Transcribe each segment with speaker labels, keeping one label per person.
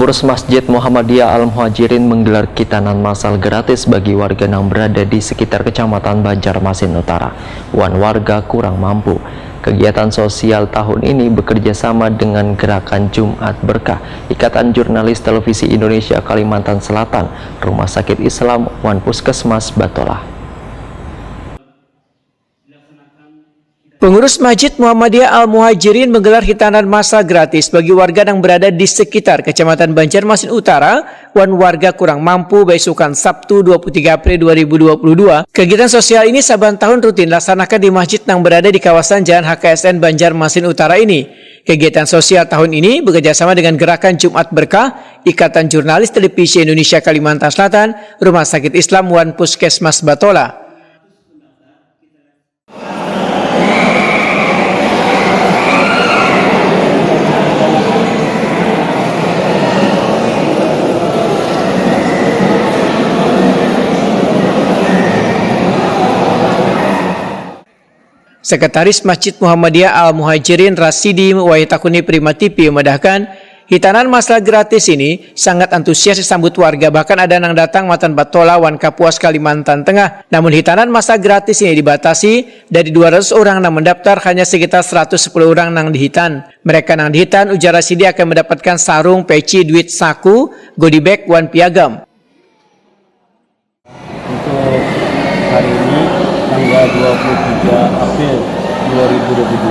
Speaker 1: Pengurus Masjid Muhammadiyah Al-Muhajirin menggelar khitanan massal gratis bagi warga yang berada di sekitar Kecamatan Banjarmasin Utara, warga kurang mampu. Kegiatan sosial tahun ini bekerja sama dengan Gerakan Jumat Berkah, Ikatan Jurnalis Televisi Indonesia Kalimantan Selatan, Rumah Sakit Islam Wan Puskesmas Batola.
Speaker 2: Pengurus Masjid Muhammadiyah Al-Muhajirin menggelar khitanan massal gratis bagi warga yang berada di sekitar Kecamatan Banjarmasin Utara, warga kurang mampu besukan Sabtu 23 April 2022. Kegiatan sosial ini saban tahun rutin dilaksanakan di masjid yang berada di kawasan Jalan HKSN Banjarmasin Utara ini. Kegiatan sosial tahun ini bekerjasama dengan Gerakan Jumat Berkah, Ikatan Jurnalis Televisi Indonesia Kalimantan Selatan, Rumah Sakit Islam Wan Puskesmas Batola. Sekretaris Masjid Muhammadiyah Al-Muhajirin Rasidi Wahitakuni Prima TV memedahkan khitanan massal gratis ini sangat antusias disambut warga, bahkan ada yang datang Matan Batola, Wan Kapuas, Kalimantan Tengah. Namun khitanan massal gratis ini dibatasi dari 200 orang yang mendaftar, hanya sekitar 110 orang yang dihitan. Mereka yang dihitan ujar Rasidi akan mendapatkan sarung, peci, duit saku, goodie bag, wan piagam.
Speaker 3: Untuk hari ini tanggal 23 April 2022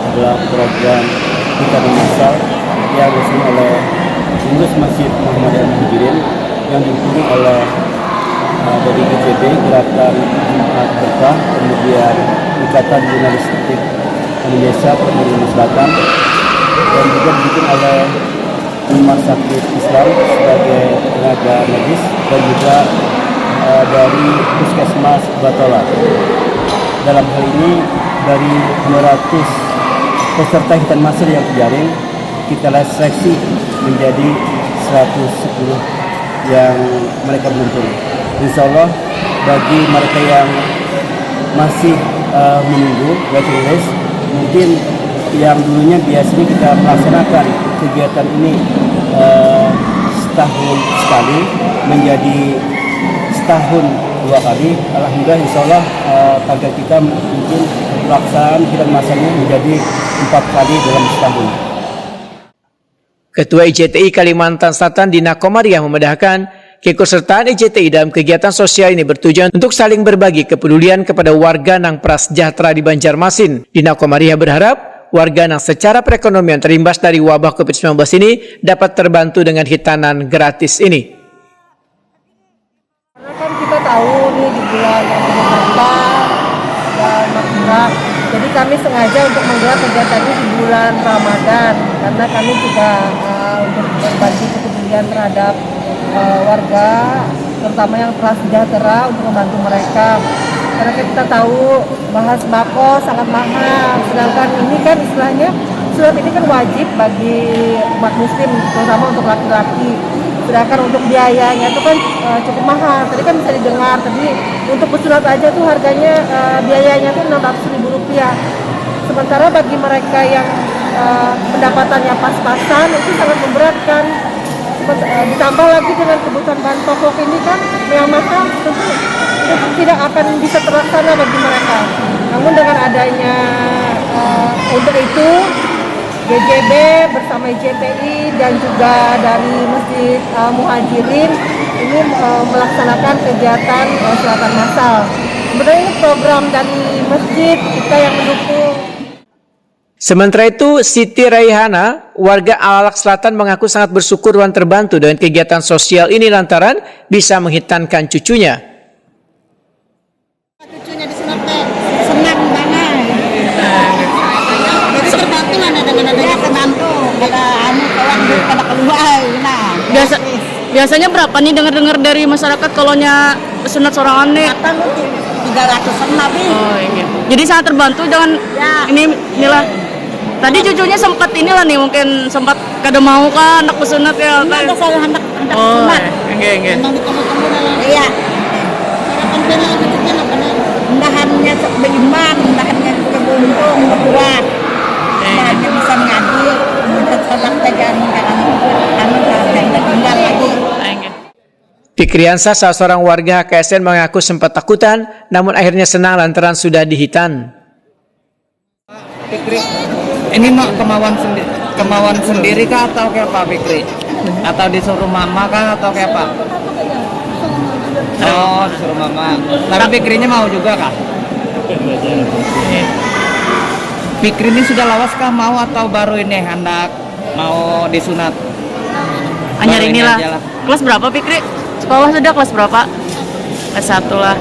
Speaker 3: adalah program khitanan massal yang diusung oleh Pengurus Masjid Muhammadiyah Al-Muhajirin yang didukung oleh dari GJB, Gerakan Jumat Berkah, kemudian Ikatan Jurnalistik Indonesia Kalimantan Selatan, dan juga didukung oleh Rumah Sakit Islam sebagai tenaga medis, dan juga dari Puskesmas Batola. Dalam hal ini dari 200 peserta khitanan massal yang terjaring, kita seleksi menjadi 110 yang mereka beruntung. Insya Allah bagi mereka yang masih menunggu waiting list, mungkin yang dulunya biasanya kita melaksanakan kegiatan ini setahun sekali menjadi setahun 2 kali. Alhamdulillah, insya Allah target kita mungkin pelaksanaan khitanan massalnya menjadi 4 kali dalam setahun.
Speaker 2: Ketua IJTI Kalimantan Selatan Dina Komariah memedahkan keikutsertaan IJTI dalam kegiatan sosial ini bertujuan untuk saling berbagi kepedulian kepada warga yang prasejahtera di Banjarmasin. Dina Komariah berharap warga yang secara perekonomian terimbas dari wabah COVID-19 ini dapat terbantu dengan khitanan gratis ini.
Speaker 4: Kan kita tahu nih di bulan Ramadan dan Makmurah, jadi kami sengaja untuk menggelar kegiatan ini di bulan Ramadan karena kami juga untuk berbagi kepedulian terhadap warga, terutama yang prasejahtera, untuk membantu mereka. Karena kita tahu bahan sembako sangat mahal, sedangkan ini kan istilahnya surat ini kan wajib bagi umat muslim, terutama untuk laki-laki. Sedangkan untuk biayanya itu kan cukup mahal. Tadi kan bisa didengar, tadi untuk pesunat aja tuh harganya biayanya tuh Rp600.000. Sementara bagi mereka yang pendapatannya pas-pasan itu sangat memberatkan. Ditambah lagi dengan kebutuhan bahan pokok ini kan yang mahal, tentu tidak akan bisa terlaksana bagi mereka. Namun dengan adanya untuk itu GJB bersama IJTI dan juga dari Masjid Muhajirin ini melaksanakan kegiatan khitanan massal. Sebenarnya ini program dari masjid kita yang mendukung.
Speaker 2: Sementara itu, Siti Raihana, warga Alalak Selatan, mengaku sangat bersyukur dan terbantu dengan kegiatan sosial ini lantaran bisa menghitankan cucunya.
Speaker 5: Cucunya disunat senang banget. Jadi terbantu lah dengan adanya terbantu. Kada keluar.
Speaker 6: Biasanya berapa nih dengar-dengar dari masyarakat kalaunya sunat seorang anak?
Speaker 5: 300-an lebih.
Speaker 6: Oh iya. Jadi sangat terbantu dengan inilah. Tadi cucunya sempat inilah nih, mungkin sempat kada mau kan anak pesunat ya.
Speaker 5: Ada saya hendak sunat.
Speaker 6: Enggak.
Speaker 5: Iya. Harapan pena cucunya ndahannya beriman, ndahannya beruntung, berkuat. Ndahannya bisa mengaji, mendapat salam kajian kan
Speaker 2: Fikriansah, salah seorang warga HKSN, mengaku sempat takutan, namun akhirnya senang lantaran sudah dihitan.
Speaker 7: Fikri, ini mah kemauan sendiri kah atau kayak apa Fikri? Atau disuruh mama kah atau kayak apa? Oh, disuruh mama. Tapi Fikrinya mau juga kah? Fikri ini sudah lawas kah mau atau baru ini hendak mau disunat?
Speaker 6: Anyar
Speaker 7: Baru ini
Speaker 6: inilah.
Speaker 7: aja lah.
Speaker 6: Kelas berapa Fikri? Sekolah sudah kelas berapa? Kelas 1 lah.